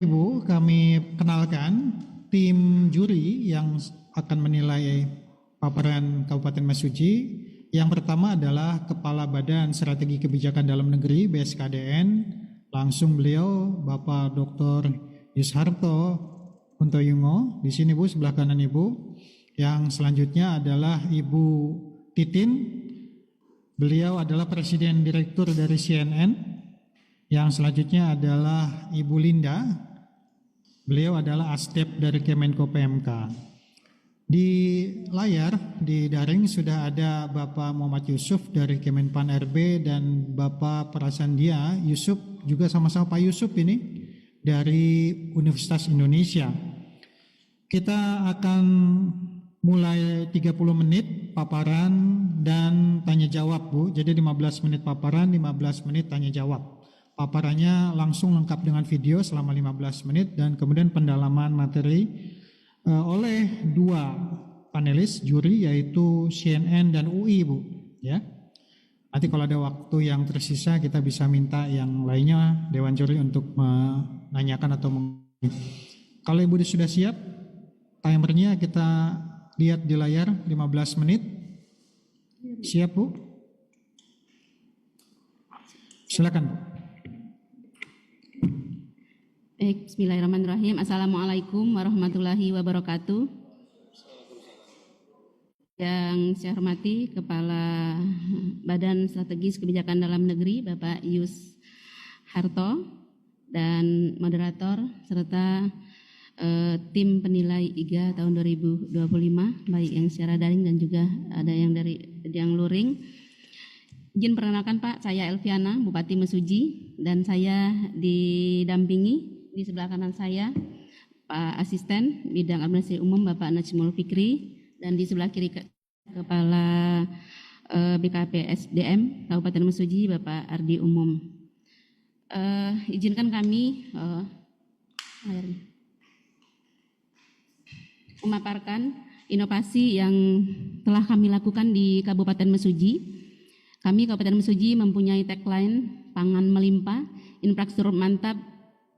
Ibu, kami kenalkan tim juri yang akan menilai paparan Kabupaten Mesuji. Yang pertama adalah Kepala Badan Strategi Kebijakan Dalam Negeri (BSKDN). Langsung beliau Bapak Dr. Yusharto Huntoyungo. Di sini Bu, sebelah kanan Ibu. Yang selanjutnya adalah Ibu Titin. Beliau adalah Presiden Direktur dari CNN. Yang selanjutnya adalah Ibu Linda. Beliau adalah Asdep dari Kemenko PMK. Di layar, di daring sudah ada Bapak Muhammad Yusuf dari Kemenpan RB dan Bapak Prasandia Yusuf, juga sama-sama Pak Yusuf ini, dari Universitas Indonesia. Kita akan mulai 30 menit paparan dan tanya jawab Bu. Jadi 15 menit paparan, 15 menit tanya jawab. Paparannya langsung lengkap dengan video selama 15 menit dan kemudian pendalaman materi oleh dua panelis juri yaitu CNN dan UI Bu. Ya. Nanti kalau ada waktu yang tersisa kita bisa minta yang lainnya Dewan Juri untuk menanyakan atau Kalau Ibu sudah siap, timernya kita lihat di layar 15 menit. Siap Bu? Silakan Bu. Bismillahirrahmanirrahim. Assalamualaikum warahmatullahi wabarakatuh. Yang saya hormati Kepala Badan Strategis Kebijakan Dalam Negeri Bapak Yus Harto dan moderator serta tim penilai IGA tahun 2025 baik yang secara daring dan juga ada yang dari yang luring. Izin perkenalkan Pak, saya Elviana, Bupati Mesuji, dan saya didampingi di sebelah kanan saya Pak Asisten Bidang Administrasi Umum Bapak Najmul Fikri, dan di sebelah kiri Kepala BKP SDM Kabupaten Mesuji Bapak Ardi Umum. Izinkan kami memaparkan inovasi yang telah kami lakukan di Kabupaten Mesuji. Kami Kabupaten Mesuji mempunyai tagline pangan melimpah, infrastruktur mantap,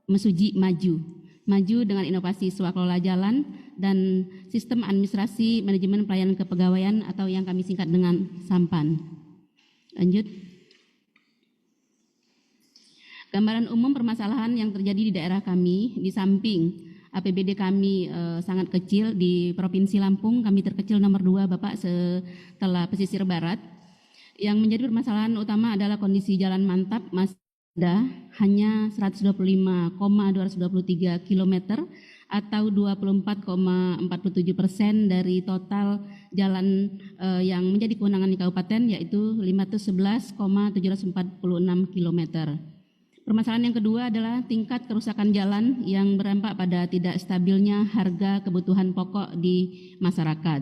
Mesuji maju. Maju dengan inovasi swakelola jalan dan sistem administrasi manajemen pelayanan kepegawaian atau yang kami singkat dengan SAMPAN. Lanjut. Gambaran umum permasalahan yang terjadi di daerah kami, di samping APBD kami sangat kecil di Provinsi Lampung, kami terkecil nomor 2 Bapak setelah pesisir barat. Yang menjadi permasalahan utama adalah kondisi jalan mantap masih ada hanya 125,223 km atau 24,47% dari total jalan yang menjadi kewenangan di kabupaten, yaitu 511,746 km. Permasalahan yang kedua adalah tingkat kerusakan jalan yang berdampak pada tidak stabilnya harga kebutuhan pokok di masyarakat.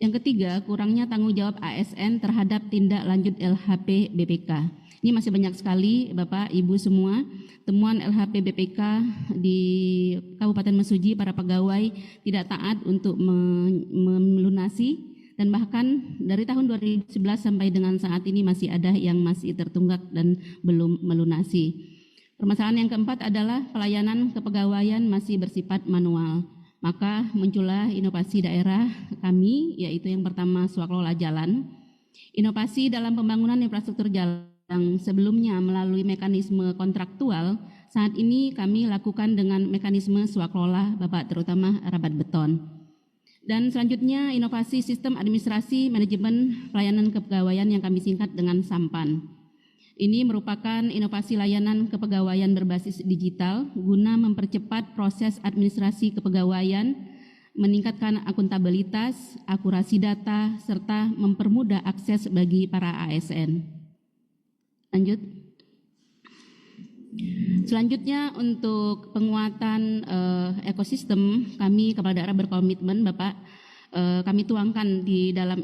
Yang ketiga, kurangnya tanggung jawab ASN terhadap tindak lanjut LHP BPK. Ini masih banyak sekali Bapak, Ibu semua, temuan LHP BPK di Kabupaten Mesuji para pegawai tidak taat untuk melunasi, dan bahkan dari tahun 2011 sampai dengan saat ini masih ada yang masih tertunggak dan belum melunasi. Permasalahan yang keempat adalah pelayanan kepegawaian masih bersifat manual. Maka muncullah inovasi daerah kami, yaitu yang pertama swakelola jalan. Inovasi dalam pembangunan infrastruktur jalan yang sebelumnya melalui mekanisme kontraktual, saat ini kami lakukan dengan mekanisme swakelola Bapak, terutama rabat beton. Dan selanjutnya inovasi sistem administrasi manajemen pelayanan kepegawaian yang kami singkat dengan SAMPAN. Ini merupakan inovasi layanan kepegawaian berbasis digital guna mempercepat proses administrasi kepegawaian, meningkatkan akuntabilitas, akurasi data, serta mempermudah akses bagi para ASN. Lanjut. Selanjutnya untuk penguatan ekosistem, kami kepala daerah berkomitmen Bapak, kami tuangkan di dalam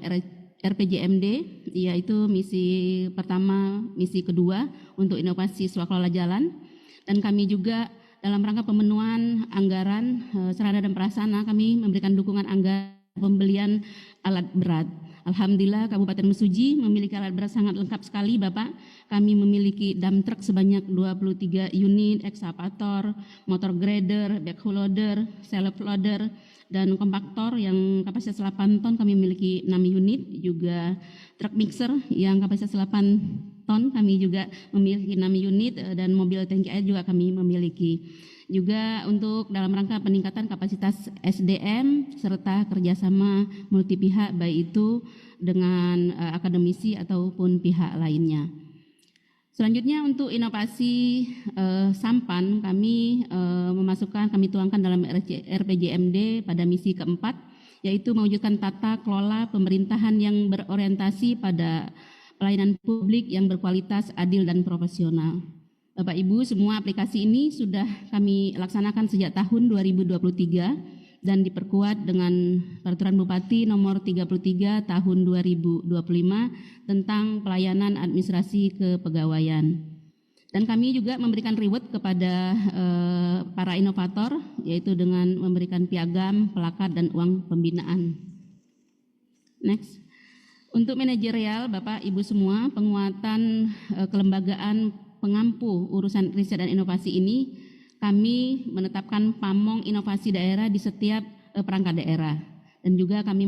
RPJMD, yaitu misi pertama, misi kedua untuk inovasi swakelola jalan, dan kami juga dalam rangka pemenuhan anggaran sarana dan prasarana kami memberikan dukungan anggaran pembelian alat berat. Alhamdulillah Kabupaten Mesuji memiliki alat berat sangat lengkap sekali Bapak. Kami memiliki dump truck sebanyak 23 unit, ekskavator, motor grader, backhoe loader, self loader, dan kompaktor yang kapasitas 8 ton kami memiliki 6 unit, juga truk mixer yang kapasitas 8 ton kami juga memiliki 6 unit, dan mobil tangki air juga kami memiliki. Juga untuk dalam rangka peningkatan kapasitas SDM serta kerjasama multi pihak baik itu dengan akademisi ataupun pihak lainnya. Selanjutnya untuk inovasi sampan kami tuangkan dalam RPJMD pada misi keempat, yaitu mewujudkan tata kelola pemerintahan yang berorientasi pada pelayanan publik yang berkualitas, adil, dan profesional. Bapak Ibu, semua aplikasi ini sudah kami laksanakan sejak tahun 2023 dan diperkuat dengan Peraturan Bupati nomor 33 tahun 2025 tentang pelayanan administrasi kepegawaian. Dan kami juga memberikan reward kepada para inovator, yaitu dengan memberikan piagam, plakat, dan uang pembinaan. Next. Untuk manajerial, Bapak Ibu semua, penguatan kelembagaan pengampu urusan riset dan inovasi ini, kami menetapkan pamong inovasi daerah di setiap perangkat daerah, dan juga kami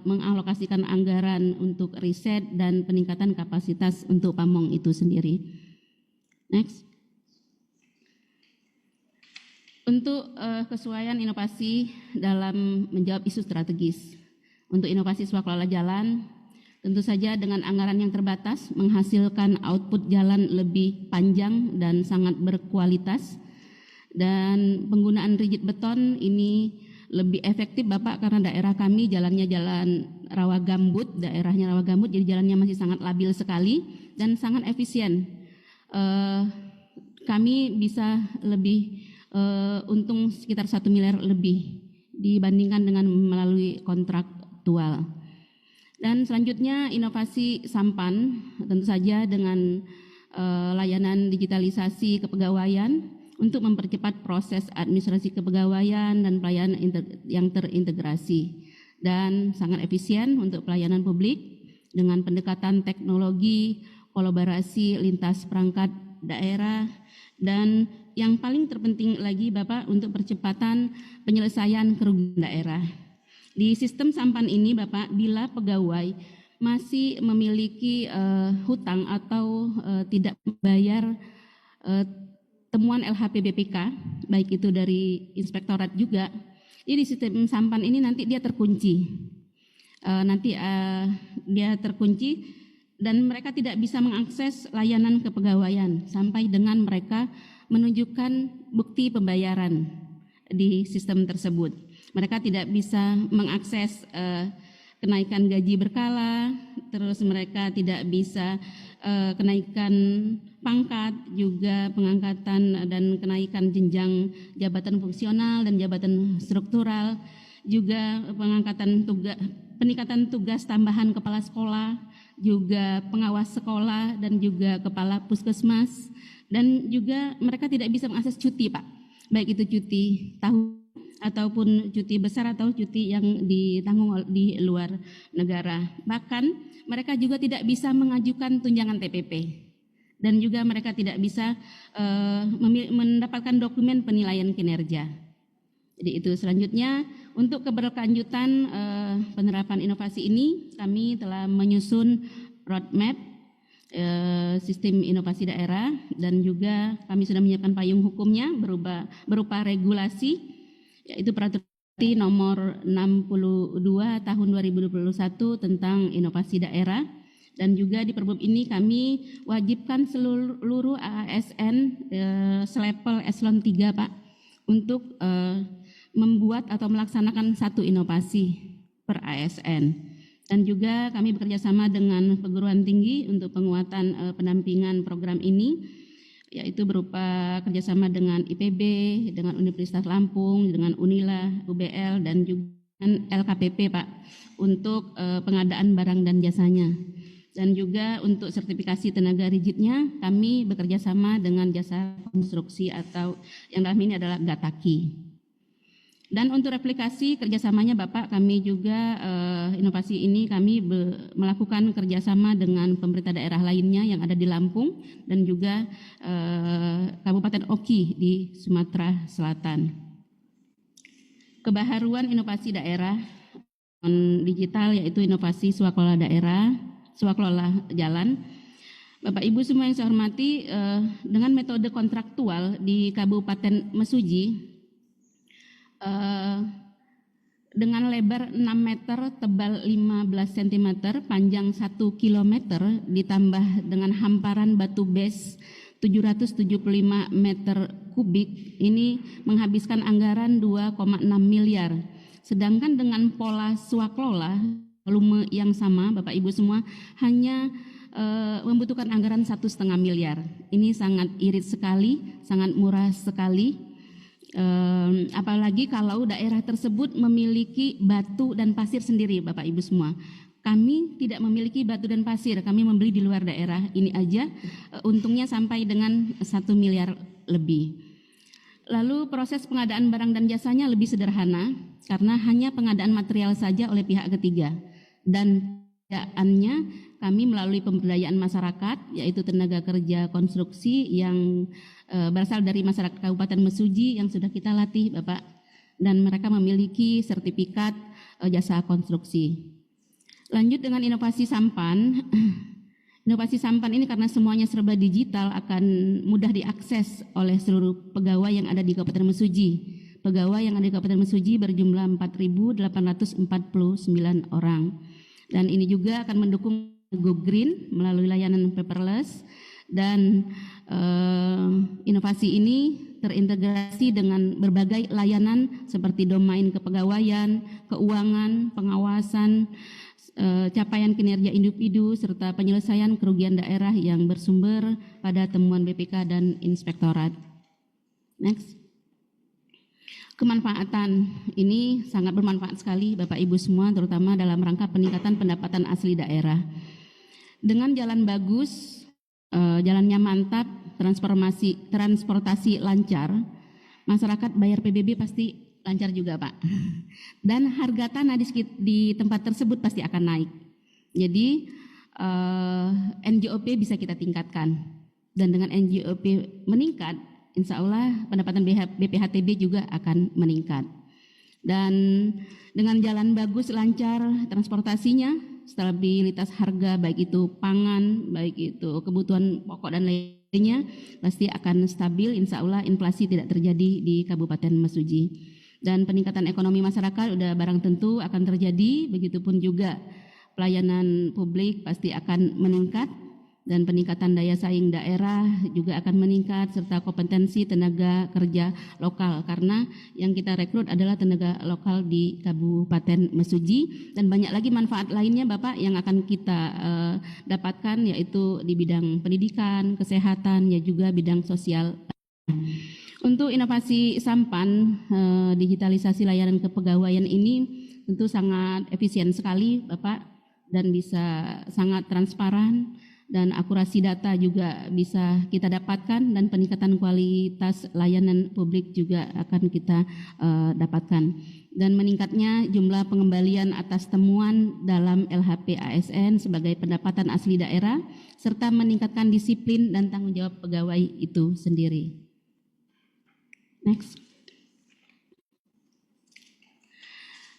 mengalokasikan anggaran untuk riset dan peningkatan kapasitas untuk pamong itu sendiri. Next. Untuk kesesuaian inovasi dalam menjawab isu strategis. Untuk inovasi swasembada jalan, tentu saja dengan anggaran yang terbatas menghasilkan output jalan lebih panjang dan sangat berkualitas, dan penggunaan rigid beton ini lebih efektif Bapak, karena daerah kami jalannya jalan rawa gambut, daerahnya rawa gambut, jadi jalannya masih sangat labil sekali dan sangat efisien. Kami bisa lebih untung sekitar 1 miliar lebih dibandingkan dengan melalui kontraktual. Dan selanjutnya inovasi sampan, tentu saja dengan layanan digitalisasi kepegawaian untuk mempercepat proses administrasi kepegawaian dan pelayanan yang terintegrasi dan sangat efisien untuk pelayanan publik dengan pendekatan teknologi, kolaborasi lintas perangkat daerah, dan yang paling terpenting lagi Bapak untuk percepatan penyelesaian kerugian daerah. Di sistem sampan ini Bapak, bila pegawai masih memiliki hutang atau tidak membayar temuan LHP BPK, baik itu dari inspektorat juga, jadi di sistem sampan ini nanti dia terkunci. Dia terkunci dan mereka tidak bisa mengakses layanan kepegawaian sampai dengan mereka menunjukkan bukti pembayaran di sistem tersebut. Mereka tidak bisa mengakses kenaikan gaji berkala, terus mereka tidak bisa kenaikan pangkat, juga pengangkatan dan kenaikan jenjang jabatan fungsional dan jabatan struktural, juga peningkatan tugas tambahan kepala sekolah, juga pengawas sekolah, dan juga kepala puskesmas, dan juga mereka tidak bisa mengakses cuti Pak, baik itu cuti tahun ataupun cuti besar atau cuti yang ditanggung di luar negara. Bahkan mereka juga tidak bisa mengajukan tunjangan TPP, dan juga mereka tidak bisa mendapatkan dokumen penilaian kinerja. Jadi itu. Selanjutnya untuk keberlanjutan penerapan inovasi ini, kami telah menyusun roadmap sistem inovasi daerah, dan juga kami sudah menyiapkan payung hukumnya berupa regulasi, yaitu Peraturan nomor 62 tahun 2021 tentang inovasi daerah, dan juga di Perbub ini kami wajibkan seluruh ASN selevel eselon 3 Pak untuk membuat atau melaksanakan satu inovasi per ASN, dan juga kami bekerja sama dengan perguruan tinggi untuk penguatan pendampingan program ini, yaitu berupa kerjasama dengan IPB, dengan Universitas Lampung, dengan Unila, UBL, dan juga dengan LKPP Pak untuk pengadaan barang dan jasanya. Dan juga untuk sertifikasi tenaga rigidnya kami bekerja sama dengan jasa konstruksi atau yang dalam ini adalah Gataki. Dan untuk replikasi kerjasamanya Bapak, kami juga inovasi ini kami melakukan kerjasama dengan pemerintah daerah lainnya yang ada di Lampung dan juga Kabupaten Oki di Sumatera Selatan. Kebaharuan inovasi daerah digital yaitu inovasi swaklola daerah, swaklola jalan. Bapak Ibu semua yang saya hormati, dengan metode kontraktual di Kabupaten Mesuji, dengan lebar 6 meter, tebal 15 cm, panjang 1 km, ditambah dengan hamparan batu bes 775 meter kubik, ini menghabiskan anggaran 2,6 miliar. Sedangkan dengan pola swaklola, volume yang sama, Bapak Ibu semua, hanya membutuhkan anggaran 1,5 miliar. Ini sangat irit sekali, sangat murah sekali. Apalagi kalau daerah tersebut memiliki batu dan pasir sendiri, Bapak Ibu semua. Kami tidak memiliki batu dan pasir, kami membeli di luar daerah. Ini aja untungnya sampai dengan 1 miliar lebih. Lalu proses pengadaan barang dan jasanya lebih sederhana karena hanya pengadaan material saja oleh pihak ketiga. Dan pengadaan kami melalui pemberdayaan masyarakat, yaitu tenaga kerja konstruksi yang berasal dari masyarakat Kabupaten Mesuji yang sudah kita latih, Bapak, dan mereka memiliki sertifikat jasa konstruksi. Lanjut dengan inovasi sampan. Inovasi sampan ini karena semuanya serba digital akan mudah diakses oleh seluruh pegawai yang ada di Kabupaten Mesuji. Pegawai yang ada di Kabupaten Mesuji berjumlah 4.849 orang. Dan ini juga akan mendukung Go Green melalui layanan paperless, dan inovasi ini terintegrasi dengan berbagai layanan seperti domain kepegawaian, keuangan, pengawasan, capaian kinerja individu, serta penyelesaian kerugian daerah yang bersumber pada temuan BPK dan Inspektorat. Next. Kemanfaatan ini sangat bermanfaat sekali Bapak Ibu semua, terutama dalam rangka peningkatan pendapatan asli daerah. Dengan jalan bagus, jalannya mantap, transportasi lancar, masyarakat bayar PBB pasti lancar juga Pak. Dan harga tanah di tempat tersebut pasti akan naik. Jadi NJOP bisa kita tingkatkan. Dan dengan NJOP meningkat, insya Allah pendapatan BPHTB juga akan meningkat. Dan dengan jalan bagus, lancar transportasinya, stabilitas harga baik itu pangan, baik itu kebutuhan pokok dan lainnya pasti akan stabil, insya Allah inflasi tidak terjadi di Kabupaten Mesuji. Dan peningkatan ekonomi masyarakat udah barang tentu akan terjadi, begitupun juga pelayanan publik pasti akan meningkat, dan peningkatan daya saing daerah juga akan meningkat, serta kompetensi tenaga kerja lokal karena yang kita rekrut adalah tenaga lokal di Kabupaten Mesuji. Dan banyak lagi manfaat lainnya Bapak yang akan kita dapatkan, yaitu di bidang pendidikan, kesehatan, ya juga bidang sosial. Untuk inovasi sampan, digitalisasi layanan kepegawaian ini tentu sangat efisien sekali Bapak, dan bisa sangat transparan, dan akurasi data juga bisa kita dapatkan, dan peningkatan kualitas layanan publik juga akan kita dapatkan. Dan meningkatnya jumlah pengembalian atas temuan dalam LHP ASN sebagai pendapatan asli daerah, serta meningkatkan disiplin dan tanggung jawab pegawai itu sendiri. Next.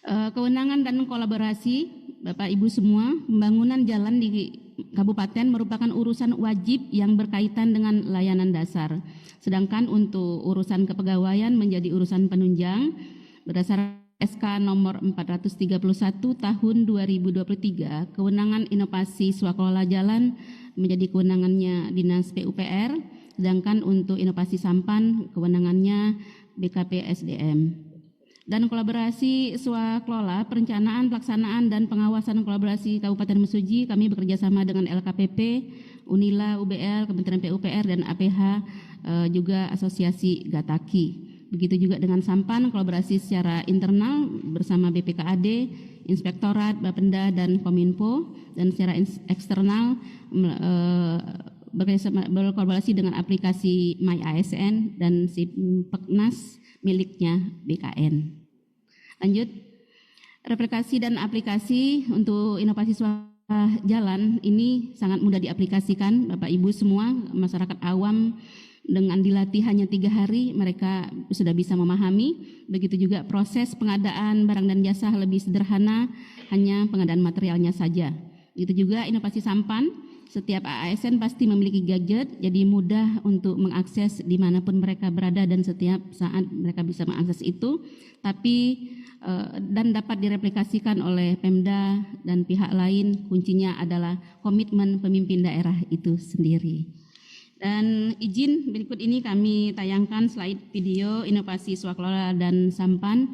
Kewenangan dan kolaborasi, Bapak Ibu semua, pembangunan jalan di Kabupaten merupakan urusan wajib yang berkaitan dengan layanan dasar. Sedangkan untuk urusan kepegawaian menjadi urusan penunjang berdasarkan SK nomor 431 tahun 2023, kewenangan inovasi swaklola jalan menjadi kewenangannya Dinas PUPR, sedangkan untuk inovasi sampan kewenangannya BKP SDM. Dan kolaborasi swaklola, perencanaan, pelaksanaan, dan pengawasan kolaborasi Kabupaten Mesuji, kami bekerjasama dengan LKPP, Unila, UBL, Kementerian PUPR, dan APH, juga Asosiasi Gataki. Begitu juga dengan sampan, kolaborasi secara internal bersama BPKAD, Inspektorat, Bapenda, dan Kominfo, dan secara eksternal berkolaborasi dengan aplikasi MyASN dan Simpeknas miliknya BKN. Lanjut, replikasi dan aplikasi untuk inovasi swasta jalan ini sangat mudah diaplikasikan, Bapak Ibu semua, masyarakat awam dengan dilatih hanya 3 hari mereka sudah bisa memahami. Begitu juga proses pengadaan barang dan jasa lebih sederhana, hanya pengadaan materialnya saja. Begitu juga inovasi sampan, setiap ASN pasti memiliki gadget, jadi mudah untuk mengakses dimanapun mereka berada dan setiap saat mereka bisa mengakses itu, tapi dan dapat direplikasikan oleh Pemda dan pihak lain. Kuncinya adalah komitmen pemimpin daerah itu sendiri. Dan izin berikut ini kami tayangkan slide video inovasi swakelola dan sampan.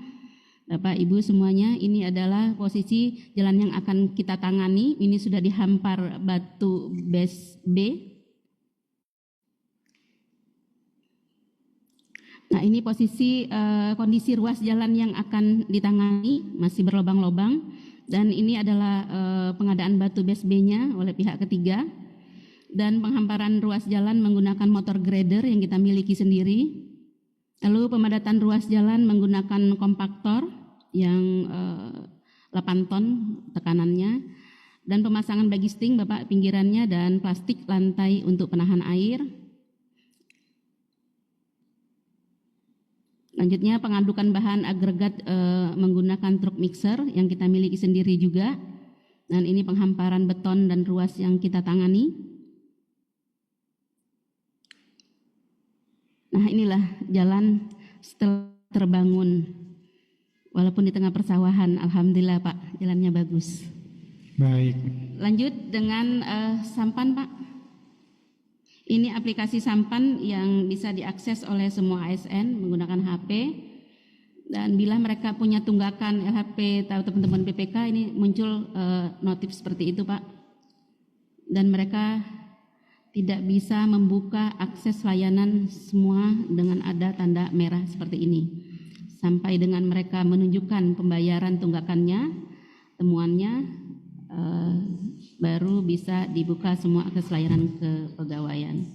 Bapak Ibu semuanya, ini adalah posisi jalan yang akan kita tangani. Ini sudah dihampar batu base B. Nah, ini posisi kondisi ruas jalan yang akan ditangani, masih berlobang-lobang, dan ini adalah pengadaan batu base B-nya oleh pihak ketiga, dan penghamparan ruas jalan menggunakan motor grader yang kita miliki sendiri. Lalu pemadatan ruas jalan menggunakan kompaktor yang 8 ton tekanannya, dan pemasangan bagisting Bapak pinggirannya dan plastik lantai untuk penahan air. Lanjutnya pengadukan bahan agregat menggunakan truk mixer yang kita miliki sendiri juga. Dan ini penghamparan beton dan ruas yang kita tangani. Nah, inilah jalan setelah terbangun. Walaupun di tengah persawahan, alhamdulillah Pak, jalannya bagus. Baik. Lanjut dengan sampan Pak. Ini aplikasi sampan yang bisa diakses oleh semua ASN menggunakan HP, dan bila mereka punya tunggakan LHP atau teman-teman PPK, ini muncul notif seperti itu Pak, dan mereka tidak bisa membuka akses layanan semua dengan ada tanda merah seperti ini sampai dengan mereka menunjukkan pembayaran tunggakannya, temuannya, baru bisa dibuka semua akses layanan kepegawaian.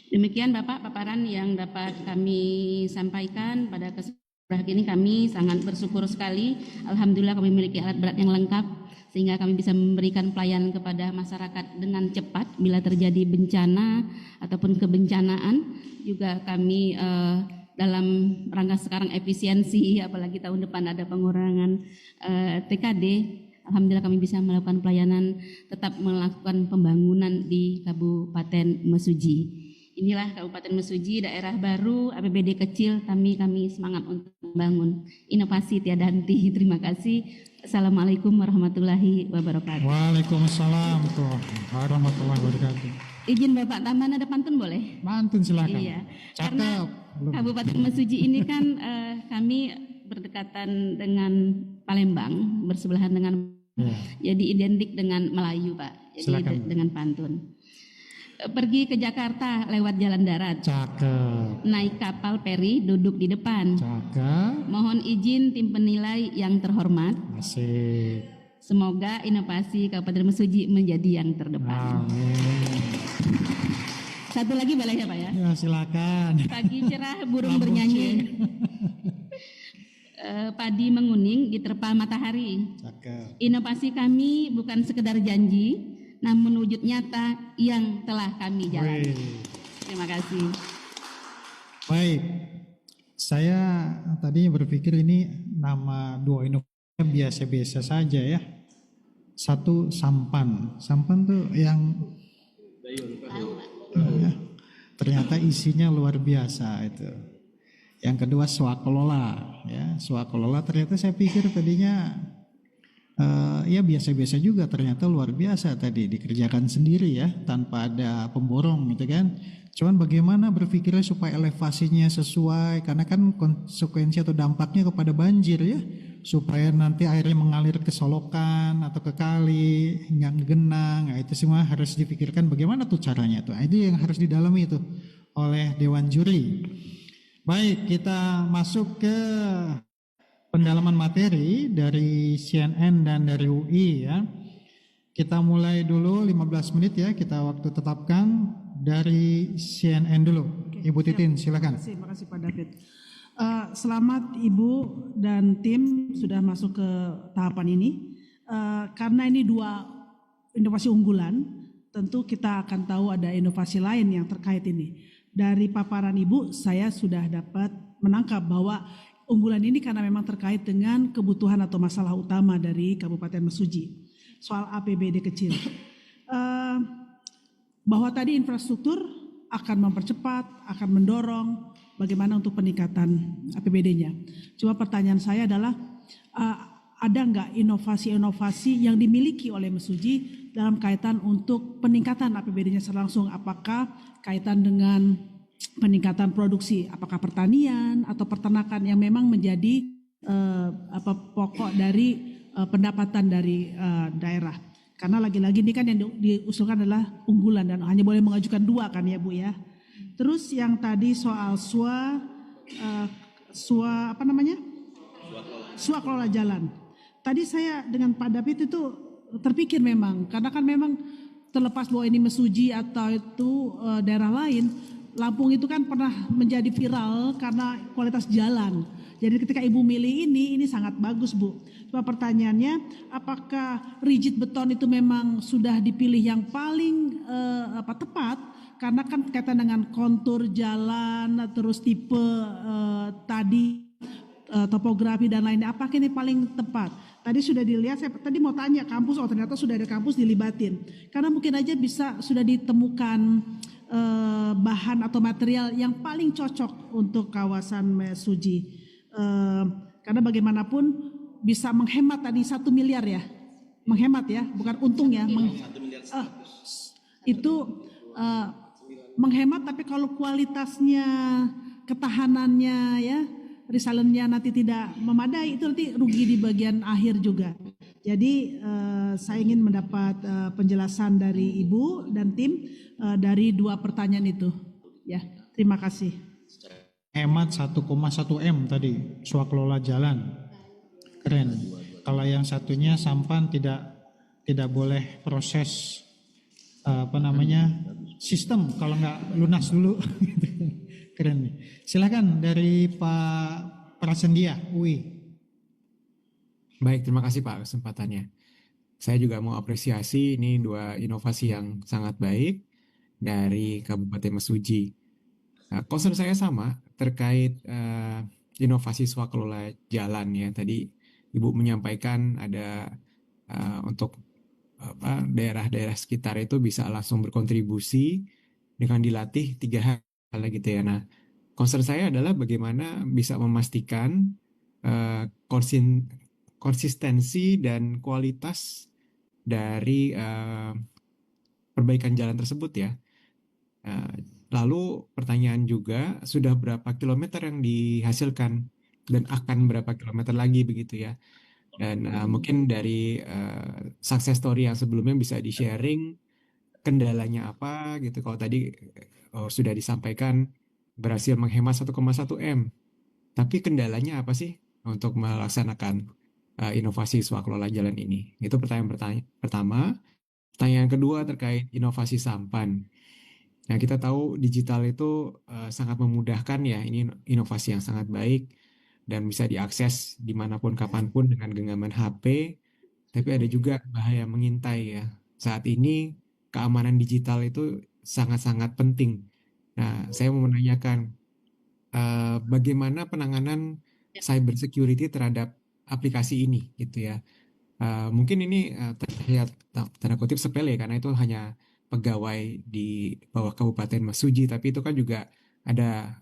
Demikian Bapak paparan yang dapat kami sampaikan pada kesempatan ini. Kami sangat bersyukur sekali, alhamdulillah kami memiliki alat berat yang lengkap sehingga kami bisa memberikan pelayanan kepada masyarakat dengan cepat bila terjadi bencana ataupun kebencanaan. Juga kami dalam rangka sekarang efisiensi, apalagi tahun depan ada pengurangan TKD, alhamdulillah kami bisa melakukan pelayanan, tetap melakukan pembangunan di Kabupaten Mesuji. Inilah Kabupaten Mesuji, daerah baru, APBD kecil, kami semangat untuk membangun. Inovasi tiada henti. Terima kasih. Assalamualaikum warahmatullahi wabarakatuh. Waalaikumsalam warahmatullahi wabarakatuh. Izin Bapak tambahan, ada pantun boleh? Pantun silakan. Iya. Cakep. Karena Kabupaten Mesuji ini kan kami berdekatan dengan Palembang, bersebelahan dengan jadi identik dengan Melayu Pak. Jadi silakan. dengan pantun. Pergi ke Jakarta lewat jalan darat. Cakep. Naik kapal feri, duduk di depan. Cakep. Mohon izin tim penilai yang terhormat. Asik. Semoga inovasi Kabupaten Mesuji menjadi yang terdepan. Amin. Satu lagi boleh ya Pak ya? Ya silakan. Pagi cerah burung bernyanyi. Padi menguning diterpa matahari. Cakep. Inovasi kami bukan sekedar janji, namun wujud nyata yang telah kami jalani. Terima kasih. Baik, saya tadi berpikir ini nama dua inovasi biasa-biasa saja ya. Satu sampan tuh yang ya, ternyata isinya luar biasa itu. Yang kedua swakelola, ya swakelola ternyata saya pikir tadinya ya biasa-biasa juga, ternyata luar biasa tadi dikerjakan sendiri ya tanpa ada pemborong gitu kan. Cuman bagaimana berpikirnya supaya elevasinya sesuai, karena kan konsekuensi atau dampaknya kepada banjir ya, supaya nanti airnya mengalir ke solokan atau ke kali nggak genang. Nah, itu semua harus dipikirkan bagaimana tuh caranya tuh. Itu yang harus didalami itu oleh Dewan Juri. Baik, kita masuk ke pendalaman materi dari CNN dan dari UI ya. Kita mulai dulu 15 menit ya, kita waktu tetapkan dari CNN dulu. Oke. Ibu Titin, silakan. Terima kasih Pak David. Selamat Ibu dan tim sudah masuk ke tahapan ini. Karena ini 2 inovasi unggulan, tentu kita akan tahu ada inovasi lain yang terkait ini. Dari paparan Ibu, saya sudah dapat menangkap bahwa unggulan ini karena memang terkait dengan kebutuhan atau masalah utama dari Kabupaten Mesuji, soal APBD kecil. Bahwa tadi infrastruktur akan mempercepat, akan mendorong bagaimana untuk peningkatan APBD-nya. Cuma pertanyaan saya adalah ada nggak inovasi-inovasi yang dimiliki oleh Mesuji dalam kaitan untuk peningkatan APBD-nya secara langsung? Apakah kaitan dengan peningkatan produksi, apakah pertanian atau peternakan yang memang menjadi pokok dari pendapatan dari daerah? Karena lagi-lagi ini kan yang diusulkan adalah unggulan dan hanya boleh mengajukan 2 kan ya Bu ya. Terus yang tadi soal SWA kelola jalan. Tadi saya dengan Pak David itu terpikir memang, karena kan memang terlepas bahwa ini Mesuji atau itu daerah lain, Lampung itu kan pernah menjadi viral karena kualitas jalan. Jadi ketika Ibu milih ini sangat bagus Bu. Cuma pertanyaannya, apakah rigid beton itu memang sudah dipilih yang paling tepat? Karena kan kaitan dengan kontur jalan, terus tipe topografi dan lainnya. Apakah ini paling tepat? Tadi sudah dilihat, saya tadi mau tanya kampus, ternyata sudah ada kampus dilibatin. Karena mungkin aja sudah ditemukan bahan atau material yang paling cocok untuk kawasan Mesuji. Karena bagaimanapun bisa menghemat tadi 1 miliar ya, menghemat ya, bukan untung ya. Menghemat, tapi kalau kualitasnya, ketahanannya ya, resilient-nya nanti tidak memadai, itu nanti rugi di bagian akhir juga. Jadi saya ingin mendapat penjelasan dari Ibu dan tim dari 2 pertanyaan itu. Ya, terima kasih. Hemat 1,1 M tadi, swakelola jalan. Keren. Kalau yang satunya sampan tidak boleh proses sistem kalau nggak lunas dulu. Keren nih. Silakan dari Pak Prasendia, UI. Baik, terima kasih Pak kesempatannya. Saya juga mau apresiasi ini 2 inovasi yang sangat baik dari Kabupaten Mesuji. Concern saya sama terkait inovasi swakelola jalan ya. Tadi Ibu menyampaikan ada untuk daerah-daerah sekitar itu bisa langsung berkontribusi dengan dilatih 3 hal gitu ya. Nah, concern saya adalah bagaimana bisa memastikan konsistensi dan kualitas dari perbaikan jalan tersebut ya. Lalu pertanyaan juga, sudah berapa kilometer yang dihasilkan dan akan berapa kilometer lagi begitu ya. Dan mungkin dari success story yang sebelumnya bisa di-sharing kendalanya apa gitu. Kalau tadi sudah disampaikan berhasil menghemat 1,1 M. Tapi kendalanya apa sih untuk melaksanakan inovasi swakelola jalan ini? Itu pertanyaan pertama. Pertanyaan kedua terkait inovasi sampan. Nah, kita tahu digital itu sangat memudahkan ya. Ini inovasi yang sangat baik dan bisa diakses dimanapun kapanpun dengan genggaman HP. Tapi ada juga bahaya mengintai ya. Saat ini keamanan digital itu sangat-sangat penting. Nah, saya mau menanyakan bagaimana penanganan cyber security terhadap aplikasi ini gitu ya. Mungkin ini terlihat tanda kutip sepele karena itu hanya pegawai di bawah Kabupaten Mesuji, tapi itu kan juga ada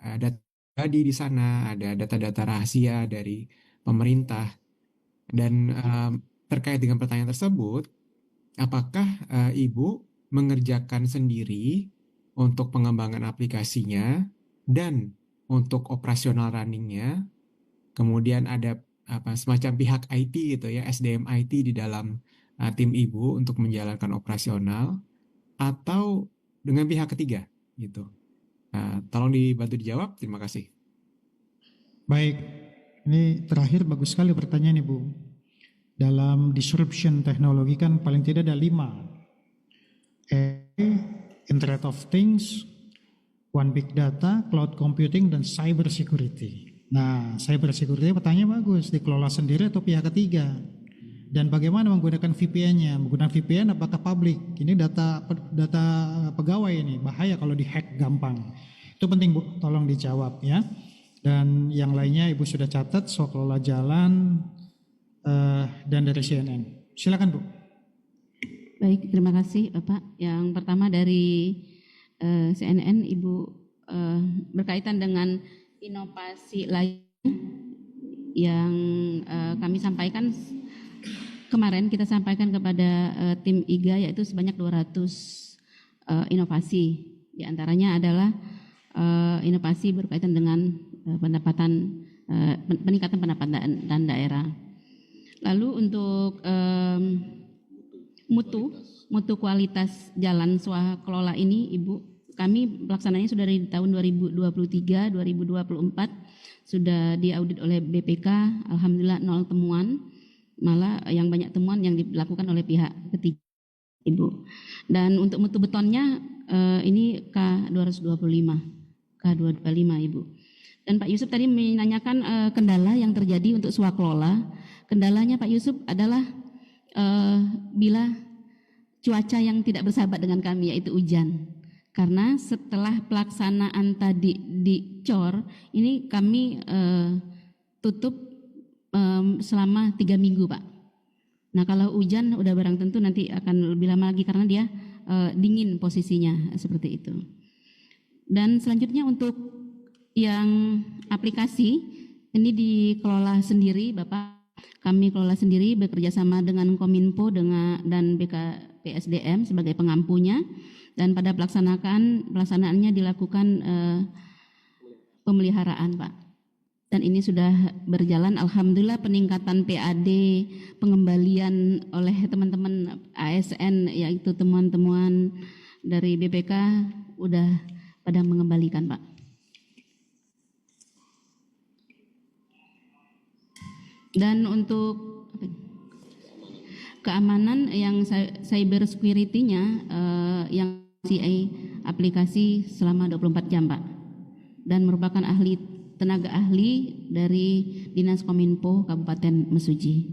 pribadi di sana, ada data-data rahasia dari pemerintah. Dan terkait dengan pertanyaan tersebut, apakah Ibu mengerjakan sendiri untuk pengembangan aplikasinya dan untuk operasional runningnya, kemudian ada semacam pihak IT gitu ya, SDM IT di dalam tim Ibu untuk menjalankan operasional, atau dengan pihak ketiga gitu. Tolong dibantu dijawab, terima kasih. Baik, ini terakhir bagus sekali pertanyaan Ibu. Dalam disruption teknologi kan paling tidak ada 5. Internet of Things, One Big Data, Cloud Computing, dan Cyber Security. Nah, Cyber Security pertanyaan bagus, dikelola sendiri atau pihak ketiga? Dan bagaimana menggunakan VPN-nya? Menggunakan VPN apakah publik? Ini data pegawai ini, bahaya kalau dihack gampang. Itu penting Bu, tolong dijawab ya. Dan yang lainnya Ibu sudah catat, soal kelola jalan dan dari CNN. Silakan Bu. Baik, terima kasih Bapak. Yang pertama dari CNN, Ibu, berkaitan dengan inovasi lain yang kami sampaikan kemarin, kita sampaikan kepada tim IGA, yaitu sebanyak 200 inovasi. Di antaranya adalah inovasi berkaitan dengan peningkatan pendapatan dan daerah. Lalu untuk mutu kualitas jalan swakelola ini, Ibu, kami pelaksananya sudah dari tahun 2023, 2024 sudah diaudit oleh BPK, alhamdulillah 0 temuan, malah yang banyak temuan yang dilakukan oleh pihak ketiga, Ibu. Dan untuk mutu betonnya ini K225, Ibu. Dan Pak Yusuf tadi menanyakan kendala yang terjadi untuk swakelola. Kendalanya Pak Yusuf adalah bila cuaca yang tidak bersahabat dengan kami, yaitu hujan. Karena setelah pelaksanaan tadi di COR, ini kami tutup selama 3 minggu Pak. Nah kalau hujan udah barang tentu nanti akan lebih lama lagi karena dia dingin posisinya seperti itu. Dan selanjutnya untuk yang aplikasi ini dikelola sendiri Bapak. Kami kelola sendiri bekerja sama dengan Kominfo dan BKPSDM sebagai pengampunya, dan pada pelaksanaannya dilakukan pemeliharaan Pak. Dan ini sudah berjalan, alhamdulillah peningkatan PAD, pengembalian oleh teman-teman ASN, yaitu temuan-temuan dari BPK udah pada mengembalikan Pak. Dan untuk keamanan yang cyber security-nya yang CA aplikasi selama 24 jam Pak, dan merupakan tenaga ahli dari Dinas Kominfo Kabupaten Mesuji.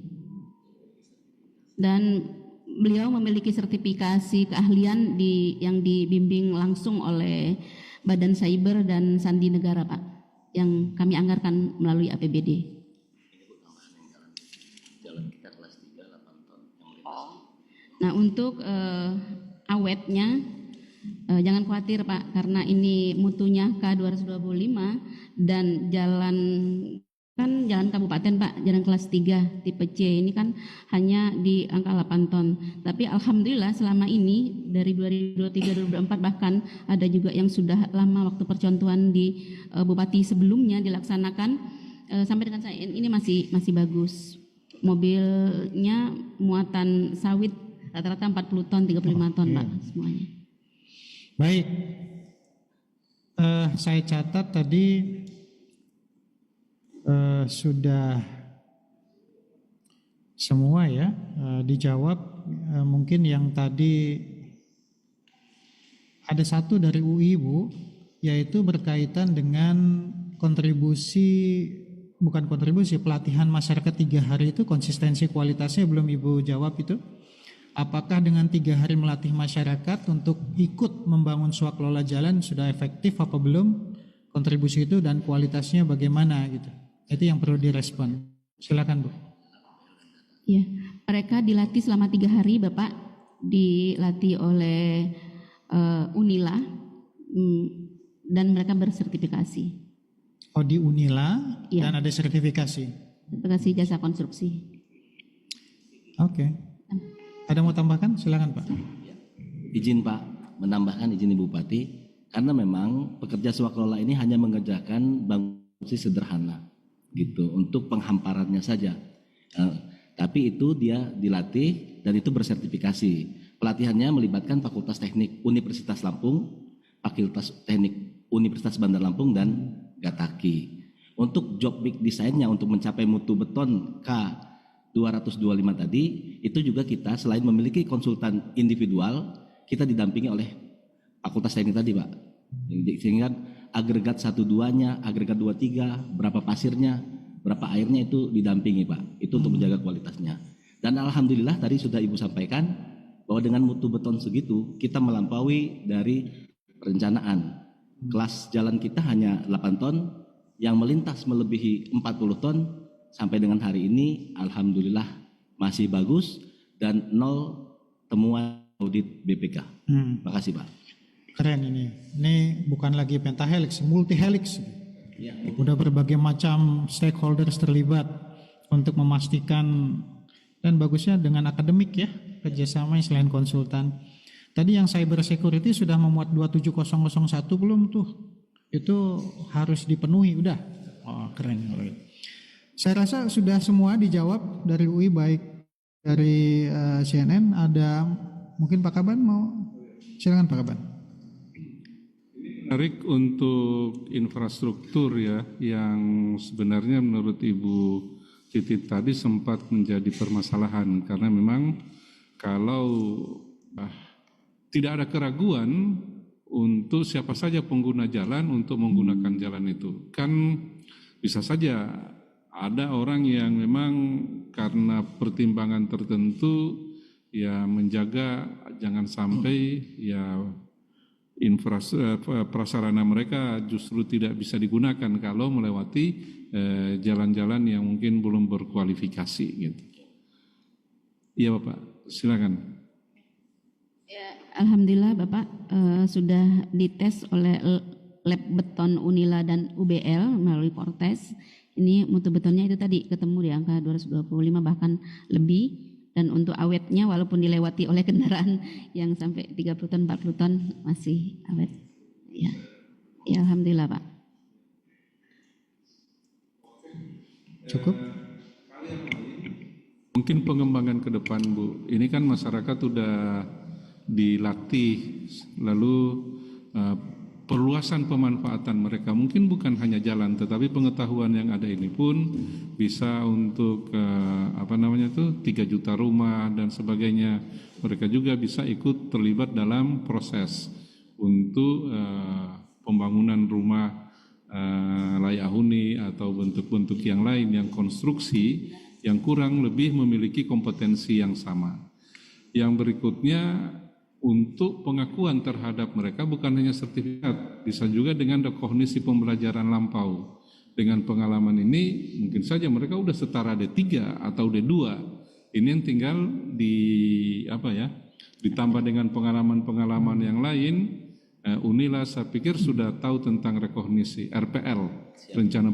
Dan beliau memiliki sertifikasi keahlian yang dibimbing langsung oleh Badan Cyber dan Sandi Negara Pak, yang kami anggarkan melalui APBD. Nah untuk awetnya jangan khawatir Pak, karena ini mutunya K225 dan jalan kabupaten Pak, jalan kelas 3 tipe C ini kan hanya di angka 8 ton. Tapi alhamdulillah selama ini dari 2023-2024 bahkan ada juga yang sudah lama waktu percontohan di bupati sebelumnya dilaksanakan, sampai dengan saat ini masih bagus. Mobilnya muatan sawit rata-rata 40 ton, 35 ton Pak semuanya. Baik, saya catat tadi sudah semua ya dijawab. Mungkin yang tadi ada satu dari UI Bu, yaitu berkaitan dengan pelatihan masyarakat 3 hari itu, konsistensi kualitasnya belum Ibu jawab itu. Apakah dengan 3 hari melatih masyarakat untuk ikut membangun swakelola jalan sudah efektif apa belum, kontribusi itu dan kualitasnya bagaimana gitu. Itu yang perlu direspon. Silakan Bu. Ya, mereka dilatih selama 3 hari Bapak, dilatih oleh Unila dan mereka bersertifikasi. Oh di Unila ya. Dan ada sertifikasi. Sertifikasi jasa konstruksi. Oke. Ada mau tambahkan? Silakan Pak. Izin Pak, menambahkan izin Ibu Bupati, karena memang pekerja swakelola ini hanya mengerjakan bangunan sederhana gitu untuk penghamparannya saja. Tapi itu dia dilatih dan itu bersertifikasi. Pelatihannya melibatkan Fakultas Teknik Universitas Lampung, Fakultas Teknik Universitas Bandar Lampung, dan Gataki. Untuk job big design-nya untuk mencapai mutu beton K225 tadi, itu juga kita selain memiliki konsultan individual, kita didampingi oleh Fakultas Teknik tadi Pak, Sehingga agregat 1-2-nya, agregat 2-3, berapa pasirnya, berapa airnya itu didampingi Pak. Itu untuk menjaga kualitasnya. Dan alhamdulillah tadi sudah Ibu sampaikan bahwa dengan mutu beton segitu kita melampaui dari perencanaan. Kelas jalan kita hanya 8 ton, yang melintas melebihi 40 ton sampai dengan hari ini alhamdulillah masih bagus dan 0 temuan audit BPK. Makasih Pak. Keren ini. Ini bukan lagi pentahelix, multihelix. Ya. Udah berbagai macam stakeholders terlibat untuk memastikan, dan bagusnya dengan akademik ya, kerjasama selain konsultan. Tadi yang cyber security sudah memuat 27001 belum tuh? Itu harus dipenuhi, udah. Oh, keren. Saya rasa sudah semua dijawab dari UI, baik dari CNN. Ada mungkin Pak Kaban mau, silakan Pak Kaban. Menarik untuk infrastruktur ya, yang sebenarnya menurut Ibu Titi tadi sempat menjadi permasalahan, karena memang kalau tidak ada keraguan untuk siapa saja pengguna jalan untuk menggunakan jalan itu. Kan bisa saja ada orang yang memang karena pertimbangan tertentu ya menjaga jangan sampai ya prasarana mereka justru tidak bisa digunakan kalau melewati jalan-jalan yang mungkin belum berkualifikasi gitu. Iya Bapak, silakan. Ya, alhamdulillah Bapak sudah dites oleh lab beton Unila dan UBL melalui Portes. Ini mutu betonnya itu tadi ketemu di angka 225 bahkan lebih. Dan untuk awetnya walaupun dilewati oleh kendaraan yang sampai 30 ton, 40 ton masih awet. Ya, ya alhamdulillah Pak. Cukup? Mungkin pengembangan ke depan Bu, ini kan masyarakat sudah dilatih, lalu perluasan pemanfaatan mereka mungkin bukan hanya jalan, tetapi pengetahuan yang ada ini pun bisa untuk 3 juta rumah dan sebagainya. Mereka juga bisa ikut terlibat dalam proses untuk pembangunan rumah layak huni atau bentuk-bentuk yang lain yang konstruksi yang kurang lebih memiliki kompetensi yang sama. Yang berikutnya, untuk pengakuan terhadap mereka bukan hanya sertifikat, bisa juga dengan rekognisi pembelajaran lampau. Dengan pengalaman ini mungkin saja mereka udah setara D3 atau D2. Ini yang tinggal ditambah dengan pengalaman-pengalaman yang lain. Unila saya pikir sudah tahu tentang rekognisi RPL, rencana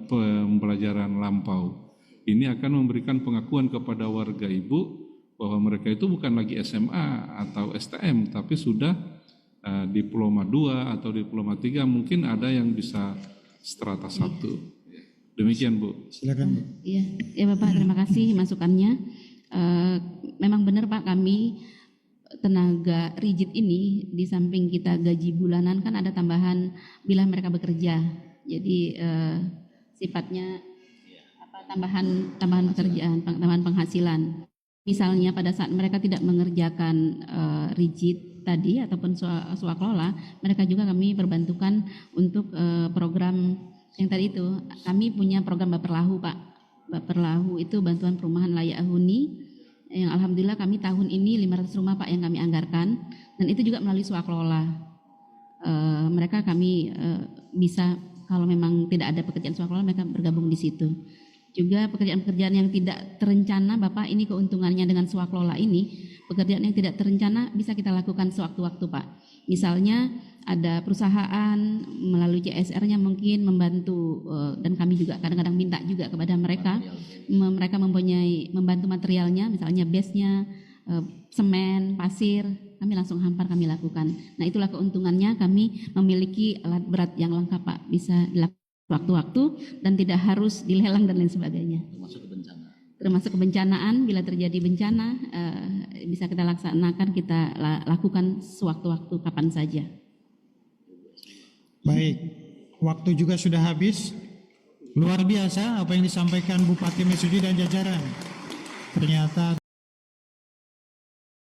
pembelajaran lampau. Ini akan memberikan pengakuan kepada warga Ibu bahwa mereka itu bukan lagi SMA atau STM, tapi sudah diploma 2 atau diploma 3, mungkin ada yang bisa strata 1. Demikian Bu. Silakan Bu. Iya, ya Bapak, terima kasih masukannya. Memang benar Pak, kami tenaga rigid ini di samping kita gaji bulanan kan ada tambahan bila mereka bekerja. Jadi sifatnya tambahan pekerjaan, tambahan penghasilan. Misalnya pada saat mereka tidak mengerjakan rigid tadi ataupun swakelola, mereka juga kami perbantukan untuk program yang tadi itu. Kami punya program Baperlahu Pak. Baperlahu itu bantuan perumahan layak huni yang alhamdulillah kami tahun ini 500 rumah Pak yang kami anggarkan, dan itu juga melalui swakelola. Mereka kami bisa kalau memang tidak ada pekerjaan swakelola mereka bergabung di situ. Juga pekerjaan-pekerjaan yang tidak terencana, Bapak, ini keuntungannya dengan swakelola ini, pekerjaan yang tidak terencana bisa kita lakukan sewaktu-waktu, Pak. Misalnya ada perusahaan melalui CSR-nya mungkin membantu, dan kami juga kadang-kadang minta juga kepada mereka, mereka membantu materialnya, misalnya base-nya, semen, pasir, kami langsung hampar kami lakukan. Nah itulah keuntungannya kami memiliki alat berat yang lengkap Pak, bisa dilakukan waktu-waktu dan tidak harus dilelang dan lain sebagainya. Termasuk kebencanaan, bila terjadi bencana bisa kita laksanakan, kita lakukan sewaktu-waktu kapan saja. Baik, waktu juga sudah habis. Luar biasa apa yang disampaikan Bupati Mesuji dan jajaran. Ternyata